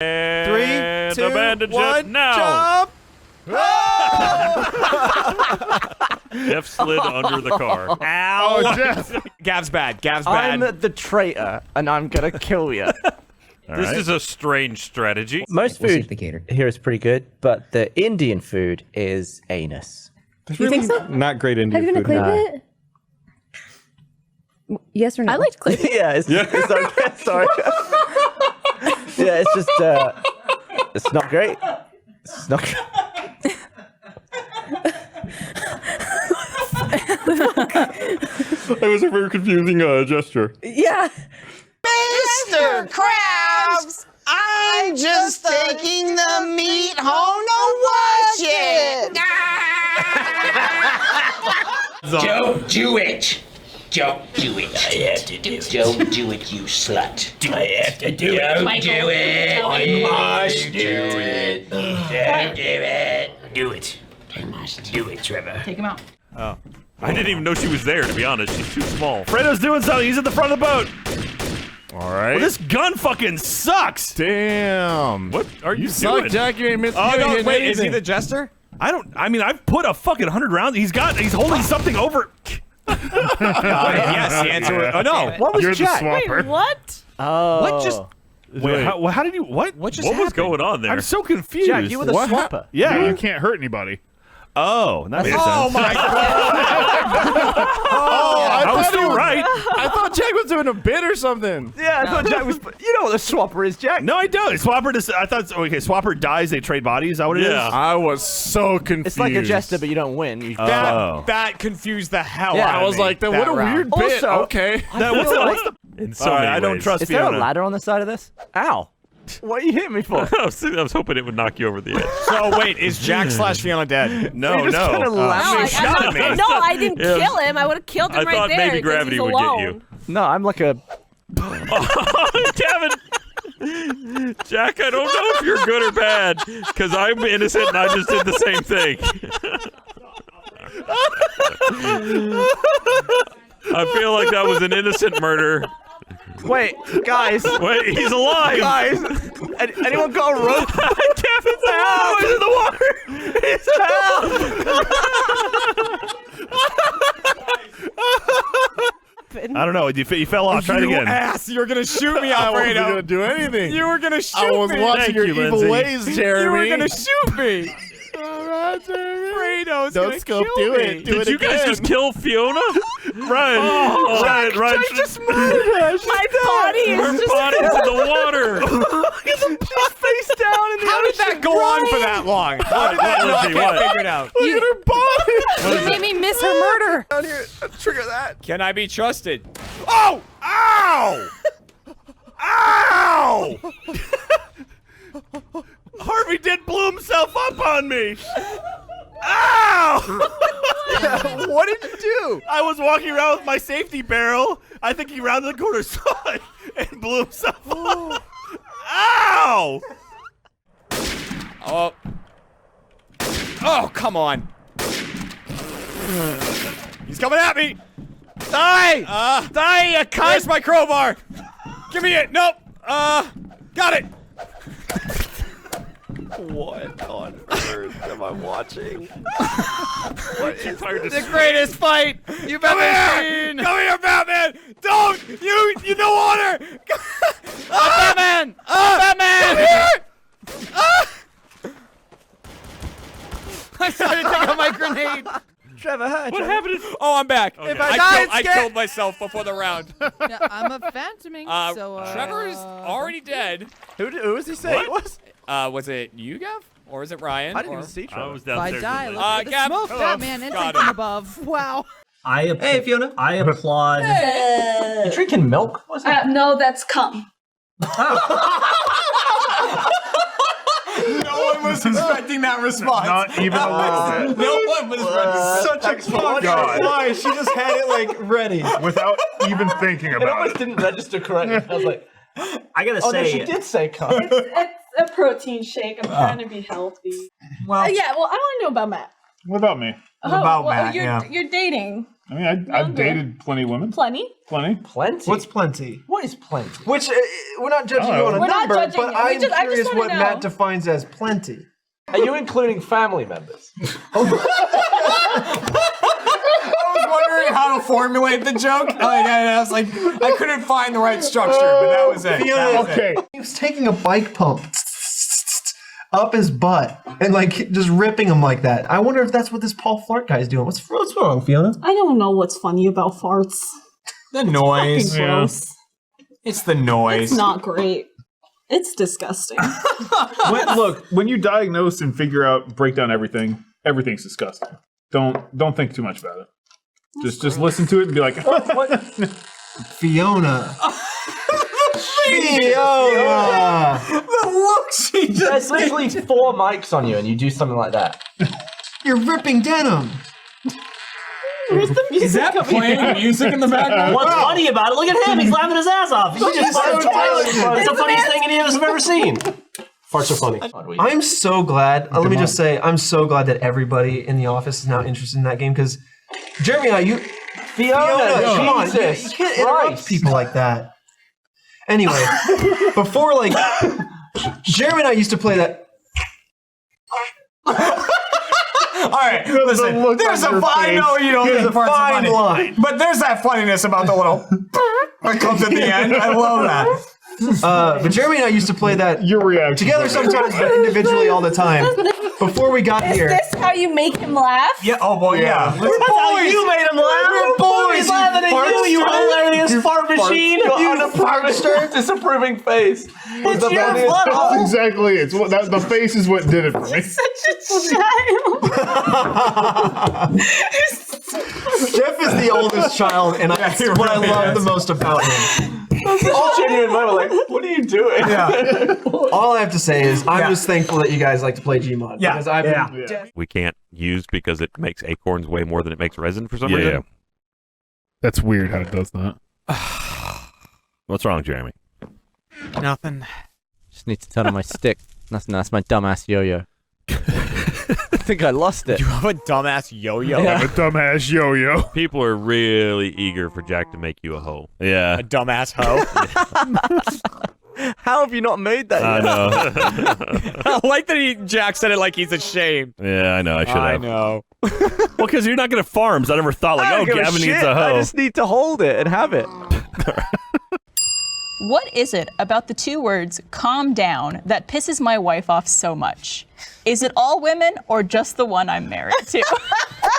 And 3, 2, abandon 1, ship now. jump! Oh! Jeff slid under the car. Ow! Oh, Jeff. Gav's bad. Gav's bad. I'm the traitor, and I'm gonna kill you. This is a strange strategy. Most food here is pretty good, but the Indian food is anus. You think so? Not great Indian Have you been to food. Clay Pit? Yes or no? I liked Clay Pit. Yeah, it's okay. Sorry. Yeah, it's just it's not great. It's not. That was a very confusing gesture. Yeah. Mr. Krabs, I'm just taking the meat home to wash it. Don't do it. Don't do it. I have to do it. Don't do it, you slut. I have to do it. Don't do it. I must do it. Don't do it. Do it. I must do it, Trevor. Take him out. Oh. I didn't even know she was there, to be honest. She's too small. Fredo's doing something. He's at the front of the boat. All right. Well, this gun fucking sucks. Damn. What are you suck, doing? Jack. You ain't missing Oh, no, anything. wait. Is he the jester? I mean, I've put a fucking 100 rounds. He's holding something over. Yes, the answer. Oh, no. What was You're Jack? the swapper. Wait, what? Oh. What just... Wait, how did you... What just happened? was going on there? I'm so confused. Jack, you were the swapper. Yeah. You can't hurt anybody. Oh, that makes sense. Oh my god! I was still right. I thought Jack was doing a bit or something. Yeah, I thought Jack was. You know what the swapper is, Jack? No, I don't. Swapper just. I thought. Okay, Swapper dies. They trade bodies. Is that what it is? Yeah. I was so confused. It's like a jester, but you don't win. You That confused the hell Yeah, out of I was me, like, that what a round. weird bit. Also, Okay. That, what's the, In so All many right, I don't ways. trust Is there Fiona. a ladder on the side of this? Ow! What are you hitting me for? I was hoping it would knock you over the edge. So wait, is Jack / Fiona dead? No, You just kinda laughed. shot at me. No, I didn't Yeah. kill him. I would have killed him I right thought there. maybe 'cause gravity he's would get alone. you. No, I'm like a. Kevin! Jack, I don't know if you're good or bad, because I'm innocent and I just did the same thing. I feel like that was an innocent murder. Wait, guys. Wait, he's alive! Guys, anyone got a rope? Kevin's alive! He's in the water. He's I don't know. You fell off. Try it You again. ass! You're gonna shoot me, I wasn't Alfredo. gonna do anything. You were gonna shoot I was me. watching Thank your you, evil Lindsay. ways, Jeremy. You were gonna shoot me. Alright, Jeremy. Alfredo's Don't gonna scope kill do me. it. Do Did it you guys again. just kill Fiona? Ryan! Ryan! I just murdered her. My body is Her just body's in the water! She's face down in the How did that go on for that long? How did that? What, I Lindsay, can't what? figure it out. Look at her body. You made me miss her murder. Down here, trigger that. Can I be trusted? Oh! Ow! Ow! Harvey did blew himself up on me. Ow! What did you do? I was walking around with my safety barrel. I think he rounded the corner, saw it, and blew himself up. Ow! Oh. Oh, come on. He's coming at me. Die! Die, you cunt! Where's my crowbar? Give me it. Nope. Got it. What on earth am I watching? The greatest fight you've ever seen. Come here, Batman. Don't. You don't want her. Batman. Batman. Come here. I started to take out my grenade. Trevor, hi. What happened? Oh, I'm back. Okay. If I I killed myself before the round. Yeah, I'm a phantoming, so Trevor is already dead. Who was he saying it was? Was it you, Gav? Or is it Ryan? I didn't even see I Trevor. was If I downstairs. die, with look Lindsay. at the Gab- smoke, oh, Batman, and got from him. above. Wow. Hey, Fiona. I applaud. You drinking milk? What's that? No, that's cum. No one was expecting that response. Not even a little bit. No one was expecting such a God. Why? She just had it like ready. Without even thinking It about almost it. didn't register correctly. I was like, I gotta oh no, say, she did say cum. It's a protein shake. I'm trying to be healthy. well, Yeah, well, I want to know about Matt. What about me? About well, Matt, you're dating. I mean, I've dated plenty of women. Plenty. Plenty. What's plenty? What is plenty? Which we're not judging you on a We're not number, judging but you. I'm I curious just what wanna Matt know. defines as plenty. Are you including family members? I was wondering how to formulate the joke. I was like, I couldn't find the right structure, but that was it. Okay. He was taking a bike pump up his butt and like just ripping him like that. I wonder if that's what this Paul Flart guy is doing. What's wrong, Fiona? I don't know what's funny about farts. The noise. Fucking gross. It's the noise. It's not great. It's disgusting. Look, when you diagnose and break down everything, everything's disgusting. Don't think too much about it. Just listen to it and be like, Fiona. Fiona. The look she There's just literally 4 mics on you and you do something like that. You're ripping denim. Is that playing music in the background? What's funny about it? Look at him. He's laughing his ass off. He just farted twice. It's the funniest thing any of us have ever seen. Farts are funny. I'm so glad. Let me just say, I'm so glad that everybody in the office is now interested in that game because Jeremy, Fiona, come on, you can't interrupt people like that. Anyway, before like Jeremy and I used to play that. All right, listen. There's a fine. No, you don't. There's a fine line, but there's that funniness about the little that comes at the end. I love that. But Jeremy and I used to play that together sometimes, but individually all the time. Before we got here. Is this how you make him laugh? Yeah. Oh boy. Yeah. That's how you made him laugh. We're boys. He's laughing at you. You hilarious fart machine. You fartster. Disapproving face. It's your fault. That's exactly it. The face is what did it for me. Such a child. Jeff is the oldest child, and that's what I love the most about him. All genuine moment, like, what are you doing? Yeah. All I have to say is, I'm just thankful that you guys like to play Gmod. Yeah. Because I've been We can't use because it makes acorns way more than it makes resin for some reason. That's weird how it does that. What's wrong, Jeremy? Nothing. Just need to turn on my stick. That's my dumbass yo-yo. I think I lost it. You have a dumbass yo-yo? Yeah. A dumbass yo-yo. People are really eager for Jack to make you a hoe. Yeah. A dumbass hoe? How have you not made that I yet? know. I like that Jack said it like he's ashamed. Yeah, I know. I should have. I know. Well, because you're not going to farms. I never thought like, oh, Gavin needs a hoe. I just need to hold it and have it. What is it about the 2 words calm down that pisses my wife off so much? Is it all women or just the one I'm married to?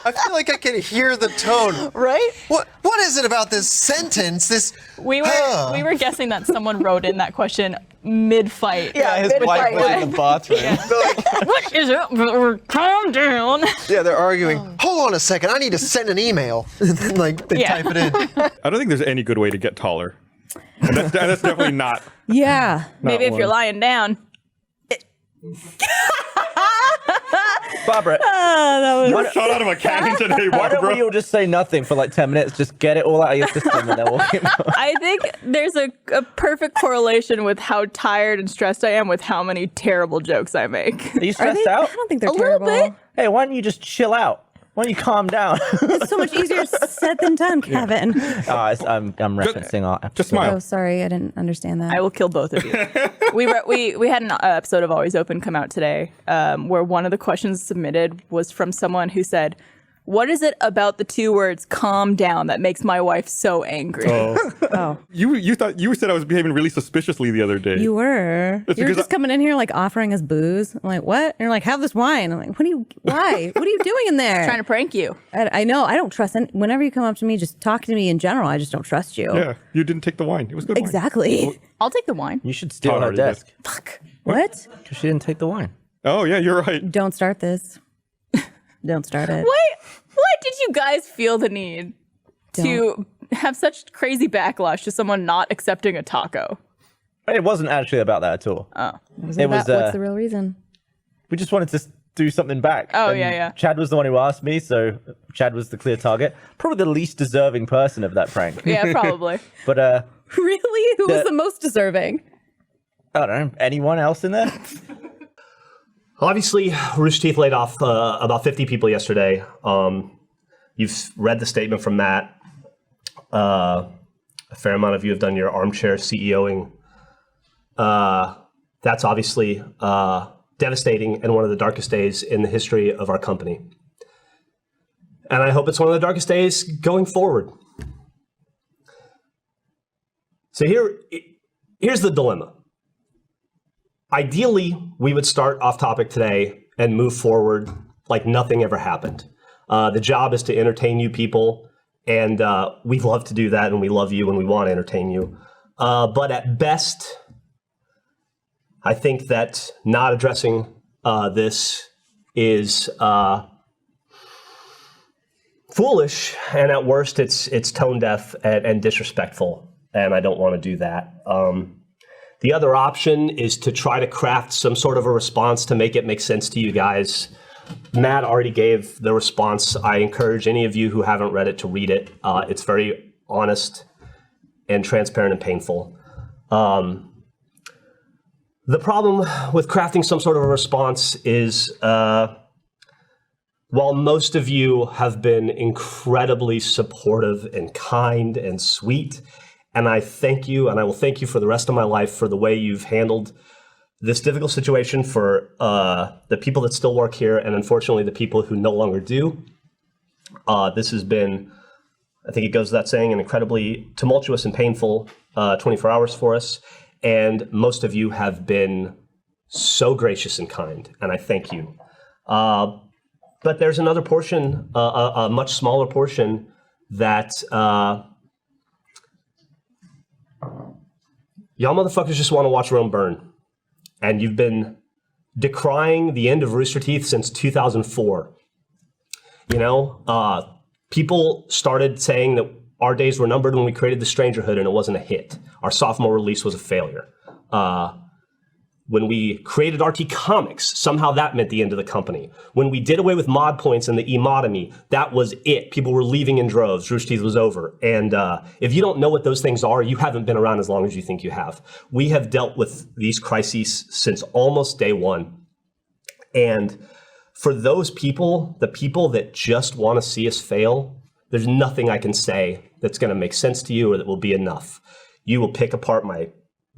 I feel like I can hear the tone. Right? What is it about this sentence? We were guessing that someone wrote in that question mid-fight. Yeah, his wife was in the bathroom. Yeah. What is it? Calm down. Yeah, they're arguing. Hold on a second, I need to send an email. And then like they type it in. I don't think there's any good way to get taller. That's definitely not. Yeah. Maybe if you're lying down. Barbara, that You're shot out of a cannon today, why don't Barbara. we all just say nothing for like 10 minutes? Just get it all out of your system and then we'll keep going. I think there's a perfect correlation with how tired and stressed I am with how many terrible jokes I make. Are you stressed out? I don't think they're A little terrible. bit. Hey, why don't you just chill out? Why don't you calm down? It's so much easier said than done, Kevin. I'm referencing our episode. Just smile. Oh, sorry, I didn't understand that. I will kill both of you. We had an episode of Always Open come out today, where one of the questions submitted was from someone who said, "What is it about the 2 words calm down that makes my wife so angry?" Oh. You said I was behaving really suspiciously the other day. You were. It's You were because just coming in here like offering us booze. I'm like, what? And you're like, have this wine. I'm like, why? What are you doing in there? Trying to prank you. I know. I don't trust whenever you come up to me, just talk to me in general. I just don't trust you. Yeah, you didn't take the wine. It was good Exactly. I'll take the wine. You should steal her Already desk. Fuck. What? Because she didn't take the wine. Oh, yeah, you're right. Don't start this. Don't start it. Why did you guys feel the need to have such crazy backlash to someone not accepting a taco? It wasn't actually about that at all. Oh. What's the real reason? We just wanted to do something back. Oh, And yeah. Chad was the one who asked me, so Chad was the clear target. Probably the least deserving person of that prank. Yeah, probably. But, Really? Who was the most deserving? I don't know. Anyone else in there? Obviously, Rooster Teeth laid off about 50 people yesterday. You've read the statement from Matt. A fair amount of you have done your armchair CEOing. That's obviously devastating and one of the darkest days in the history of our company. And I hope it's one of the darkest days going forward. So here's the dilemma. Ideally, we would start off topic today and move forward like nothing ever happened. The job is to entertain you people, and we love to do that, and we love you, and we want to entertain you. But at best, I think that not addressing this is foolish, and at worst, it's tone deaf and disrespectful, and I don't want to do that. The other option is to try to craft some sort of a response to make it make sense to you guys. Matt already gave the response. I encourage any of you who haven't read it to read it. It's very honest and transparent and painful. The problem with crafting some sort of a response is while most of you have been incredibly supportive and kind and sweet, and I thank you, and I will thank you for the rest of my life for the way you've handled this difficult situation for the people that still work here, and unfortunately the people who no longer do. This has been, I think it goes without saying, an incredibly tumultuous and painful 24 hours for us, and most of you have been so gracious and kind, and I thank you. But there's another portion, a much smaller portion, that y'all motherfuckers just want to watch Rome burn. And you've been decrying the end of Rooster Teeth since 2004. You know, people started saying that our days were numbered when we created the Strangerhood and it wasn't a hit. Our sophomore release was a failure. When we created RT Comics, somehow that meant the end of the company. When we did away with mod points and the emotomy, that was it. People were leaving in droves. Rooster Teeth was over. And if you don't know what those things are, you haven't been around as long as you think you have. We have dealt with these crises since almost day one. And for those people, the people that just want to see us fail, there's nothing I can say that's going to make sense to you or that will be enough. You will pick apart my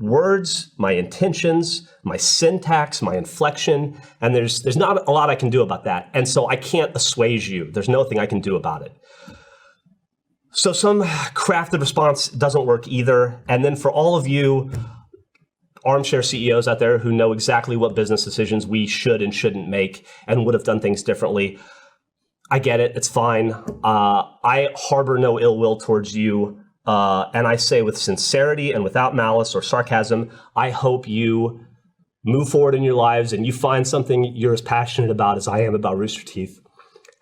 words, my intentions, my syntax, my inflection, and there's not a lot I can do about that. And so I can't assuage you. There's nothing I can do about it. So some crafted response doesn't work either. And then for all of you armchair CEOs out there who know exactly what business decisions we should and shouldn't make and would have done things differently, I get it. It's fine. I harbor no ill will towards you. And I say with sincerity and without malice or sarcasm, I hope you move forward in your lives and you find something you're as passionate about as I am about Rooster Teeth.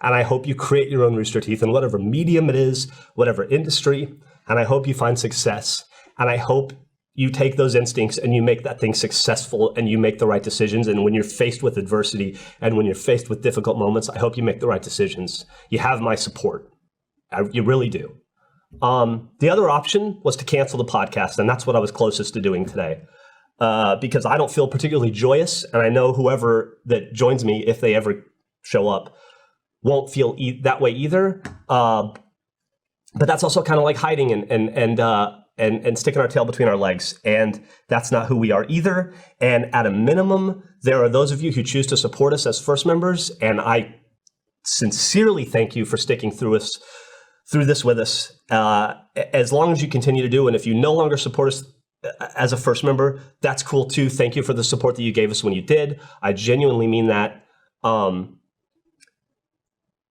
And I hope you create your own Rooster Teeth in whatever medium it is, whatever industry. And I hope you find success. And I hope you take those instincts and you make that thing successful and you make the right decisions. And when you're faced with adversity and when you're faced with difficult moments, I hope you make the right decisions. You have my support. You really do. The other option was to cancel the podcast, and that's what I was closest to doing today. Because I don't feel particularly joyous, and I know whoever that joins me, if they ever show up, won't feel that way either. But that's also kind of like hiding and sticking our tail between our legs, and that's not who we are either. And at a minimum, there are those of you who choose to support us as first members, and I sincerely thank you for sticking through this with us, as long as you continue to do. And if you no longer support us as a first member, that's cool too. Thank you for the support that you gave us when you did. I genuinely mean that.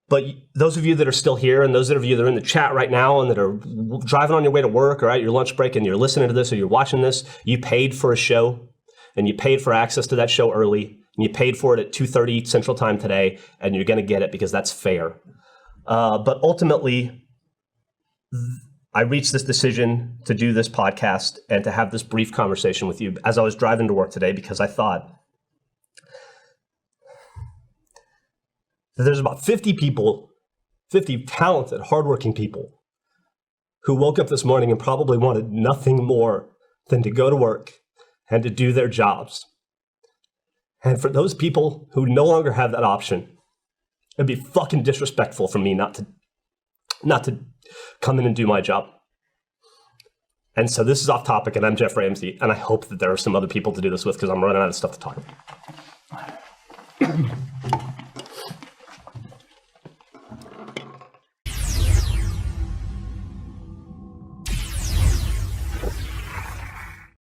But those of you that are still here and those of you that are in the chat right now and that are driving on your way to work or at your lunch break and you're listening to this or you're watching this, you paid for a show and you paid for access to that show early and you paid for it at 2:30 Central Time today, and you're going to get it because that's fair. But ultimately, I reached this decision to do this podcast and to have this brief conversation with you as I was driving to work today, because I thought that there's about 50 people, 50 talented, hardworking people who woke up this morning and probably wanted nothing more than to go to work and to do their jobs. And for those people who no longer have that option, it'd be fucking disrespectful for me not to not to come in and do my job. And so this is off topic, and I'm Jeff Ramsey, and I hope that there are some other people to do this with because I'm running out of stuff to talk about.